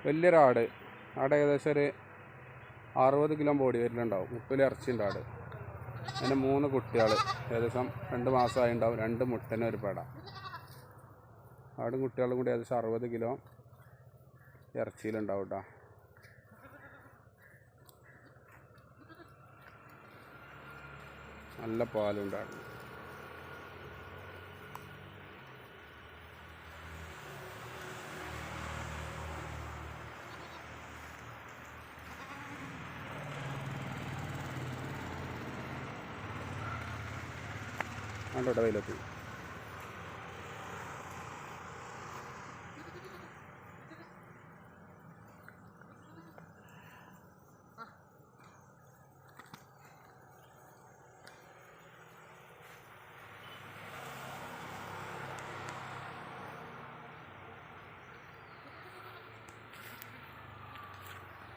വലിയൊരാട്. ആട് ഏകദേശം ഒരു 60 കിലോ ബോഡി വരുന്നുണ്ടാവും. 30 ഇറച്ചിയുണ്ട് ആട്. അതിന് 3 കുട്ടികൾ, ഏകദേശം 2 മാസമായി ഉണ്ടാവും. 2 മുട്ടന് ഒരു പെട. ആടും കുട്ടികളും കൂടി ഏകദേശം 60 കിലോ ഇറച്ചിയിലുണ്ടാവും കേട്ടോ. നല്ല പാലുണ്ടാകും. കണ്ടോട്ടെ വെയിലെത്തി.